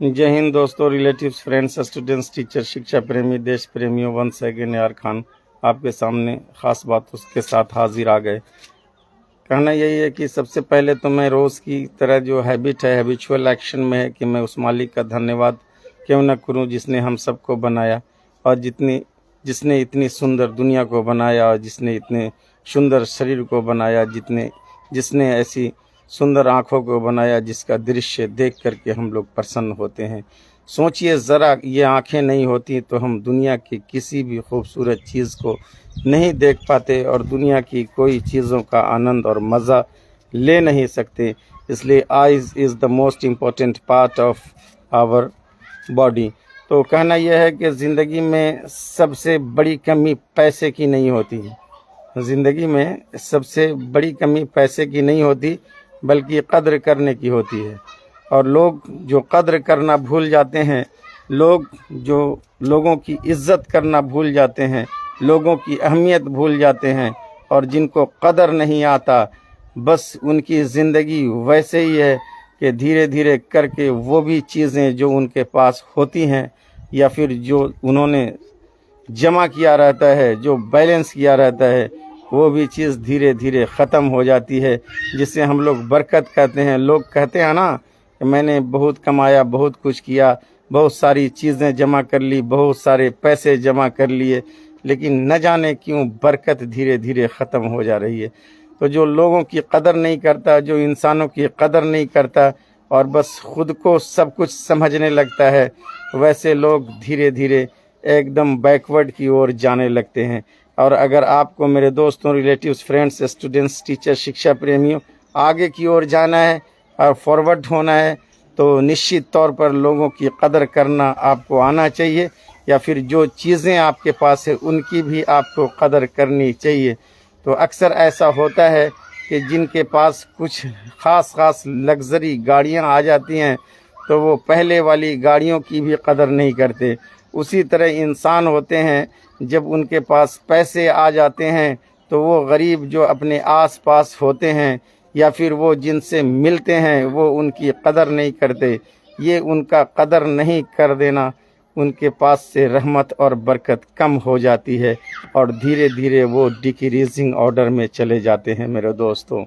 जय हिंद दोस्तों, relatives, friends, students, teacher, शिक्षा प्रेमी, देश प्रेमियों, वंश अगेन यार खान आपके सामने ख़ास बात उसके साथ हाजिर आ गए। कहना यही है कि सबसे पहले तो मैं रोज़ की तरह जो हैबिट है, हैबिचुअल एक्शन में है कि मैं उस मालिक का धन्यवाद क्यों न करूं जिसने हम सबको बनाया और जिसने इतनी सुंदर दुनिया को बनाया और जिसने इतने सुंदर शरीर को बनाया, जिसने ऐसी सुंदर आँखों को बनाया जिसका दृश्य देख करके हम लोग प्रसन्न होते हैं। सोचिए ज़रा, ये आँखें नहीं होती तो हम दुनिया की किसी भी खूबसूरत चीज़ को नहीं देख पाते और दुनिया की कोई चीज़ों का आनंद और मज़ा ले नहीं सकते। इसलिए eyes is the most important part of our body. तो कहना यह है कि ज़िंदगी में सबसे बड़ी कमी पैसे की नहीं होती है। ज़िंदगी में सबसे बड़ी कमी पैसे की नहीं होती बल्कि कद्र करने की होती है। और लोग जो कद्र करना भूल जाते हैं, लोगों की इज़्ज़त करना भूल जाते हैं, लोगों की अहमियत भूल जाते हैं और जिनको कदर नहीं आता, बस उनकी ज़िंदगी वैसे ही है कि धीरे धीरे करके वो भी चीज़ें जो उनके पास होती हैं या फिर जो उन्होंने जमा किया रहता है, जो बैलेंस किया रहता है, वो भी चीज़ धीरे धीरे ख़त्म हो जाती है, जिसे हम लोग बरकत कहते हैं। लोग कहते हैं ना कि मैंने बहुत कमाया, बहुत कुछ किया, बहुत सारी चीज़ें जमा कर ली, बहुत सारे पैसे जमा कर लिए, लेकिन न जाने क्यों बरकत धीरे धीरे ख़त्म हो जा रही है। तो जो लोगों की कदर नहीं करता, जो इंसानों की कदर नहीं करता और बस खुद को सब कुछ समझने लगता है, वैसे लोग धीरे धीरे एकदम बैकवर्ड की ओर जाने लगते हैं। और अगर आपको मेरे दोस्तों, रिलेटिव्स, फ्रेंड्स, स्टूडेंट्स, टीचर, शिक्षा प्रेमियों आगे की ओर जाना है और फॉरवर्ड होना है तो निश्चित तौर पर लोगों की कदर करना आपको आना चाहिए, या फिर जो चीज़ें आपके पास है उनकी भी आपको कदर करनी चाहिए। तो अक्सर ऐसा होता है कि जिनके पास कुछ ख़ास लग्ज़री गाड़ियां आ जाती हैं तो वो पहले वाली गाड़ियों की भी कदर नहीं करते। उसी तरह इंसान होते हैं, जब उनके पास पैसे आ जाते हैं तो वो गरीब जो अपने आस पास होते हैं या फिर वो जिनसे मिलते हैं वो उनकी कदर नहीं करते। ये उनका कदर नहीं कर देना, उनके पास से रहमत और बरकत कम हो जाती है और धीरे धीरे वो डिक्रीजिंग ऑर्डर में चले जाते हैं मेरे दोस्तों।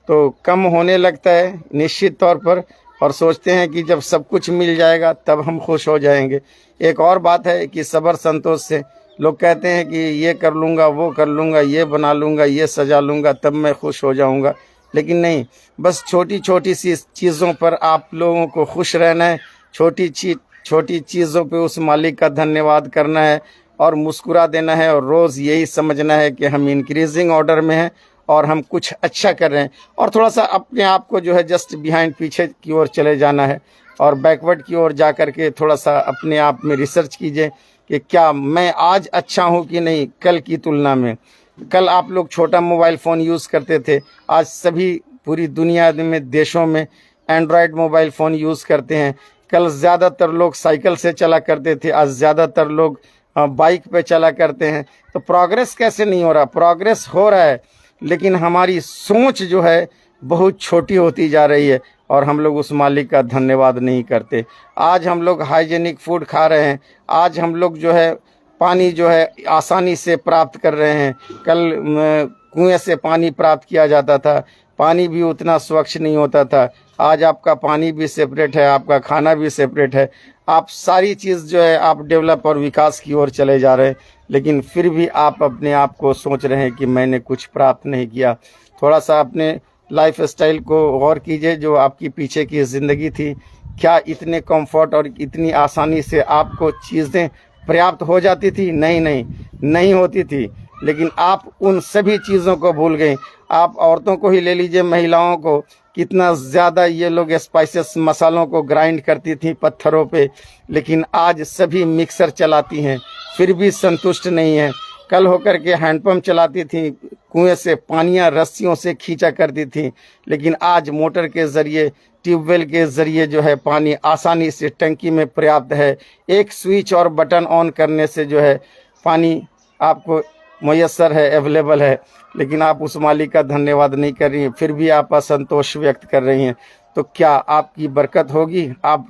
तो कम होने लगता है निश्चित तौर पर, और सोचते हैं कि जब सब कुछ मिल जाएगा तब हम खुश हो जाएंगे। एक और बात है कि सब्र संतोष से लोग कहते हैं कि ये कर लूँगा, वो कर लूँगा, ये बना लूँगा, ये सजा लूँगा, तब मैं खुश हो जाऊँगा। लेकिन नहीं, बस छोटी छोटी सी चीज़ों पर आप लोगों को खुश रहना है, छोटी चीज़ों पे उस मालिक का धन्यवाद करना है और मुस्कुरा देना है और रोज़ यही समझना है कि हम इंक्रीजिंग ऑर्डर में हैं और हम कुछ अच्छा कर रहे हैं। और थोड़ा सा अपने आप को जो है जस्ट बिहाइंड, पीछे की ओर चले जाना है और बैकवर्ड की ओर जा कर के थोड़ा सा अपने आप में रिसर्च कीजिए कि क्या मैं आज अच्छा हूँ कि नहीं कल की तुलना में। कल आप लोग छोटा मोबाइल फ़ोन यूज़ करते थे, आज सभी पूरी दुनिया में देशों में एंड्रॉयड मोबाइल फ़ोन यूज़ करते हैं। कल ज़्यादातर लोग साइकिल से चला करते थे, आज ज़्यादातर लोग बाइक पे चला करते हैं। तो प्रोग्रेस कैसे नहीं हो रहा? प्रोग्रेस हो रहा है, लेकिन हमारी सोच जो है बहुत छोटी होती जा रही है और हम लोग उस मालिक का धन्यवाद नहीं करते। आज हम लोग हाइजेनिक फूड खा रहे हैं, आज हम लोग जो है पानी जो है आसानी से प्राप्त कर रहे हैं। कल कुएं से पानी प्राप्त किया जाता था, पानी भी उतना स्वच्छ नहीं होता था। आज आपका पानी भी सेपरेट है, आपका खाना भी सेपरेट है। आप सारी चीज़ जो है आप डेवलप और विकास की ओर चले जा रहे हैं, लेकिन फिर भी आप अपने आप को सोच रहे हैं कि मैंने कुछ प्राप्त नहीं किया। थोड़ा सा अपने लाइफ स्टाइल को गौर कीजिए, जो आपकी पीछे की ज़िंदगी थी, क्या इतने कंफर्ट और इतनी आसानी से आपको चीज़ें पर्याप्त हो जाती थी? नहीं होती थी। लेकिन आप उन सभी चीज़ों को भूल गए। आप औरतों को ही ले लीजिए, महिलाओं को कितना ज़्यादा ये लोग स्पाइसेस मसालों को ग्राइंड करती थी पत्थरों पे, लेकिन आज सभी मिक्सर चलाती हैं फिर भी संतुष्ट नहीं है। कल होकर के हैंडपम्प चलाती थी, कुएं से पानियाँ रस्सियों से खींचा करती थी, लेकिन आज मोटर के ज़रिए, ट्यूबवेल के ज़रिए जो है पानी आसानी से टंकी में पर्याप्त है। एक स्विच और बटन ऑन करने से जो है पानी आपको मुयस्सर है, अवेलेबल है, लेकिन आप उस मालिक का धन्यवाद नहीं कर रही हैं, फिर भी आप असंतोष व्यक्त कर रही हैं। तो क्या आपकी बरकत होगी? आप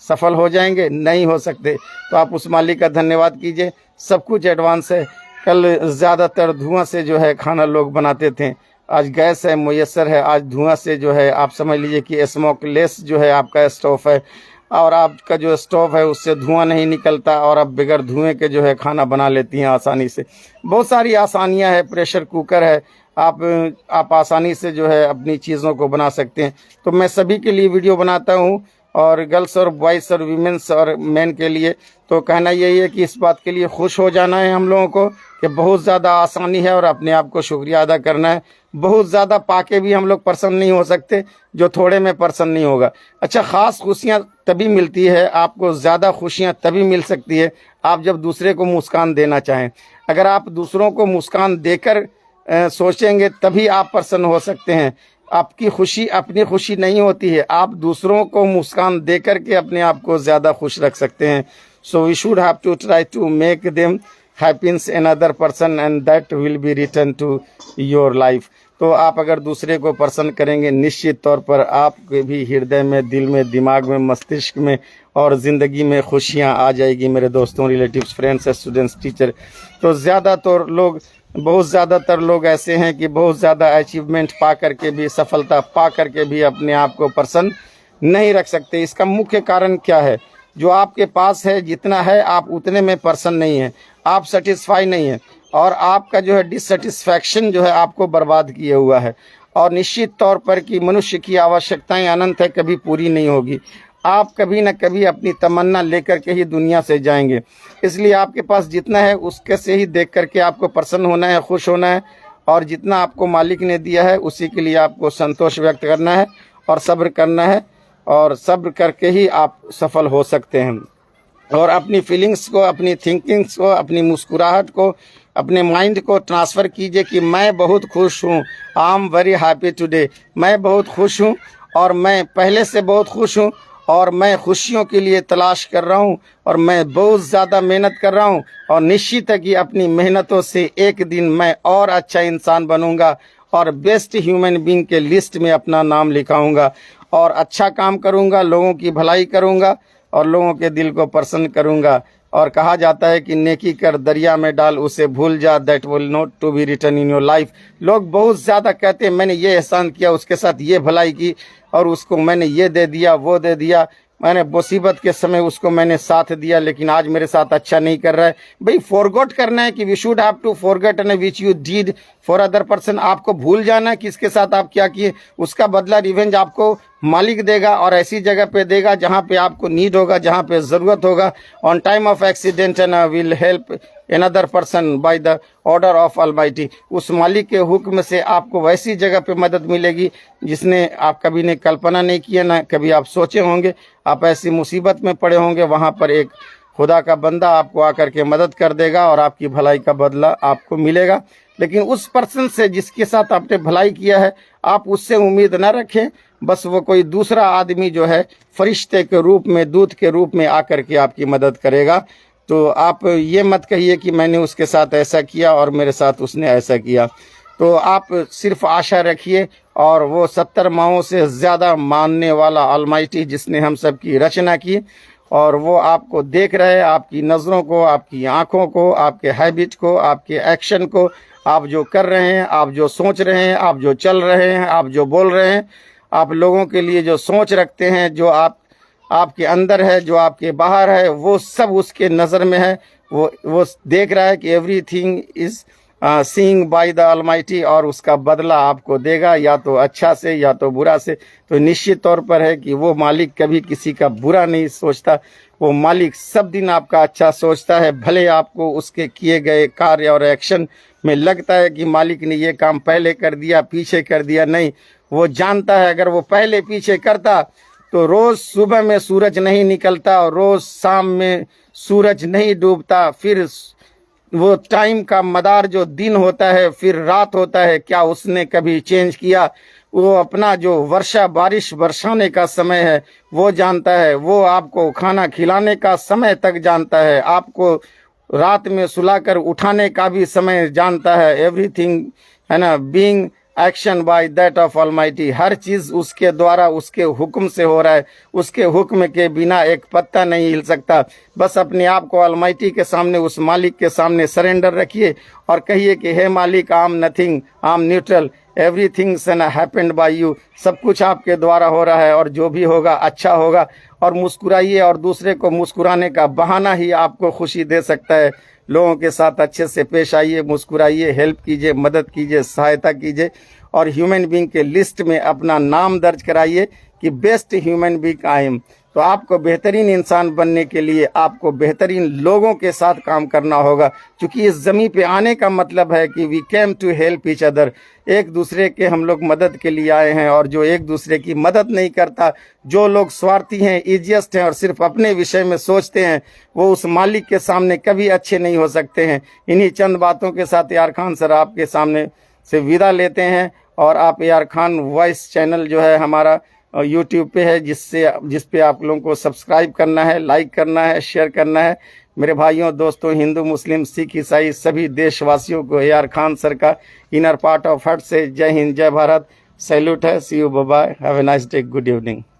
सफल हो जाएंगे? नहीं हो सकते। तो आप उस मालिक का धन्यवाद कीजिए, सब कुछ एडवांस है। कल ज़्यादातर धुआं से जो है खाना लोग बनाते थे, आज गैस है, मुयस्सर है। आज धुआं से जो है आप समझ लीजिए कि स्मोकलेस जो है आपका स्टोव है, और आपका जो स्टोव है उससे धुआं नहीं निकलता, और आप बगैर धुएं के जो है खाना बना लेती हैं आसानी से। बहुत सारी आसानियां है, प्रेशर कुकर है, आप आसानी से जो है अपनी चीज़ों को बना सकते हैं। तो मैं सभी के लिए वीडियो बनाता हूँ, और गर्ल्स और बॉयज़ और वीमेंस और मेन के लिए। तो कहना यही है कि इस बात के लिए खुश हो जाना है हम लोगों को कि बहुत ज़्यादा आसानी है, और अपने आप को शुक्रिया अदा करना है। बहुत ज़्यादा पाके भी हम लोग प्रसन्न नहीं हो सकते, जो थोड़े में प्रसन्न नहीं होगा। अच्छा, ख़ास खुशियाँ तभी मिलती है, आपको ज़्यादा खुशियाँ तभी मिल सकती है आप जब दूसरे को मुस्कान देना चाहें। अगर आप दूसरों को मुस्कान देकर सोचेंगे तभी आप प्रसन्न हो सकते हैं। आपकी खुशी अपनी खुशी नहीं होती है, आप दूसरों को मुस्कान दे करके अपने आप को ज़्यादा खुश रख सकते हैं। So we should have to try to make them happiness in other person, and that will be return to your life. तो आप अगर दूसरे को प्रसन्न करेंगे, निश्चित तौर पर आपके भी हृदय में, दिल में, दिमाग में, मस्तिष्क में और ज़िंदगी में खुशियाँ आ जाएगी। मेरे दोस्तों, रिलेटिव्स, फ्रेंड्स, स्टूडेंट्स, टीचर। तो ज़्यादातर लोग ऐसे हैं कि बहुत ज़्यादा अचीवमेंट पा करके भी, सफलता पा करके भी अपने आप को प्रसन्न नहीं रख सकते। इसका मुख्य कारण क्या है? जो आपके पास है, जितना है, आप उतने में प्रसन्न नहीं हैं, आप सेटिस्फाई नहीं हैं, और आपका जो है डिससेटिस्फैक्शन जो है आपको बर्बाद किए हुआ है। और निश्चित तौर पर कि मनुष्य की आवश्यकताएं अनंत है, कभी पूरी नहीं होगी। आप कभी न कभी अपनी तमन्ना लेकर के ही दुनिया से जाएंगे। इसलिए आपके पास जितना है उसके से ही देख करके आपको प्रसन्न होना है, खुश होना है, और जितना आपको मालिक ने दिया है उसी के लिए आपको संतोष व्यक्त करना है और सब्र करना है, और सब्र करके ही आप सफल हो सकते हैं। और अपनी फीलिंग्स को, अपनी थिंकिंग्स को, अपनी मुस्कुराहट को, अपने माइंड को ट्रांसफ़र कीजिए कि मैं बहुत खुश हूँ, I am very happy today. मैं बहुत खुश हूँ, और मैं पहले से बहुत खुश हूँ, और मैं खुशियों के लिए तलाश कर रहा हूँ, और मैं बहुत ज़्यादा मेहनत कर रहा हूँ, और निश्चित है कि अपनी मेहनतों से एक दिन मैं और अच्छा इंसान बनूँगा, और बेस्ट ह्यूमन बीइंग के लिस्ट में अपना नाम लिखाऊंगा, और अच्छा काम करूँगा, लोगों की भलाई करूँगा, और लोगों के दिल को प्रसन्न करूँगा। और कहा जाता है कि नेकी कर दरिया में डाल, उसे भूल जा, that will not to be return in your life. लोग बहुत ज़्यादा कहते हैं मैंने ये एहसान किया, उसके साथ ये भलाई की, और उसको मैंने ये दे दिया, वो दे दिया, मैंने मुसीबत के समय उसको मैंने साथ दिया, लेकिन आज मेरे साथ अच्छा नहीं कर रहा है। भाई, फॉरगॉट करना है कि we should have to forget and which you did for other person. आपको भूल जाना है किसके साथ आप क्या किए, उसका बदला, रिवेंज आपको मालिक देगा, और ऐसी जगह पे देगा जहाँ पे आपको नीड होगा, जहाँ पे ज़रूरत होगा। On time of accident and will help another person by the order of Almighty। उस मालिक के हुक्म से आपको वैसी जगह पे मदद मिलेगी जिसने आप कभी ने कल्पना नहीं किया, ना कभी आप सोचे होंगे। आप ऐसी मुसीबत में पड़े होंगे, वहाँ पर एक खुदा का बंदा आपको आकर के मदद कर देगा, और आपकी भलाई का बदला आपको मिलेगा। लेकिन उस पर्सन से जिसके साथ आपने भलाई किया है, आप उससे उम्मीद न रखें। बस वो कोई दूसरा आदमी जो है फरिश्ते के रूप में, दूत के रूप में आकर के आपकी मदद करेगा। तो आप ये मत कहिए कि मैंने उसके साथ ऐसा किया और मेरे साथ उसने ऐसा किया। तो आप सिर्फ आशा रखिए, और वो 70 माओं से ज़्यादा मानने वाला ऑलमाइटी जिसने हम सब की रचना की, और वो आपको देख रहे हैं, आपकी नज़रों को, आपकी आँखों को, आपके हैबिट को, आपके एक्शन को, आप जो कर रहे हैं, आप जो सोच रहे हैं, आप जो चल रहे हैं, आप जो बोल रहे हैं, आप लोगों के लिए जो सोच रखते हैं, जो आपके अंदर है, जो आपके बाहर है, वो सब उसके नज़र में है। वो देख रहा है कि everything is seeing by the almighty, और उसका बदला आपको देगा, या तो अच्छा से या तो बुरा से। तो निश्चित तौर पर है कि वो मालिक कभी किसी का बुरा नहीं सोचता, वो मालिक सब दिन आपका अच्छा सोचता है। भले आपको उसके किए गए कार्य और एक्शन में लगता है कि मालिक ने ये काम पहले कर दिया, पीछे कर दिया, नहीं, वो जानता है अगर वो पहले पीछे करता तो रोज़ सुबह में सूरज नहीं निकलता, और रोज़ शाम में सूरज नहीं डूबता। फिर वो टाइम का मदार जो दिन होता है, फिर रात होता है, क्या उसने कभी चेंज किया? वो अपना जो वर्षा बारिश बरसाने का समय है वो जानता है, वो आपको खाना खिलाने का समय तक जानता है, आपको रात में सुलाकर उठाने का भी समय जानता है। एवरीथिंग है ना, being action by that of almighty. हर चीज उसके द्वारा, उसके हुक्म से हो रहा है। उसके हुक्म के बिना एक पत्ता नहीं हिल सकता। बस अपने आप को ऑलमाइटी के सामने, उस मालिक के सामने सरेंडर रखिए और कहिए कि हे मालिक, I am nothing, I am neutral, everything happened bye you. सब कुछ आपके द्वारा हो रहा है और जो भी होगा अच्छा होगा। और मुस्कुराइए और दूसरे को मुस्कुराने का बहाना ही आपको खुशी दे सकता है। लोगों के साथ अच्छे से पेश आइए, मुस्कुराइए, हेल्प कीजिए, मदद कीजिए, सहायता कीजिए और ह्यूमन बीइंग के लिस्ट में अपना नाम दर्ज कराइए कि best human being I am. तो आपको बेहतरीन इंसान बनने के लिए आपको बेहतरीन लोगों के साथ काम करना होगा, क्योंकि इस ज़मीन पे आने का मतलब है कि we came to help each other. एक दूसरे के हम लोग मदद के लिए आए हैं और जो एक दूसरे की मदद नहीं करता, जो लोग स्वार्थी हैं, इजियस्ट हैं और सिर्फ अपने विषय में सोचते हैं, वो उस मालिक के सामने कभी अच्छे नहीं हो सकते हैं। इन्हीं चंद बातों के साथ यार खान सर आपके सामने से विदा लेते हैं। और आप यार खान वॉइस चैनल जो है हमारा यूट्यूब पे है, जिस पे आप लोगों को सब्सक्राइब करना है, लाइक करना है, शेयर करना है। मेरे भाइयों, दोस्तों, हिंदू, मुस्लिम, सिख, ईसाई सभी देशवासियों को यार खान सर का इनर पार्ट ऑफ हार्ट से जय हिंद, जय भारत, सैल्यूट है। See you, bye bye, have a nice day, good evening.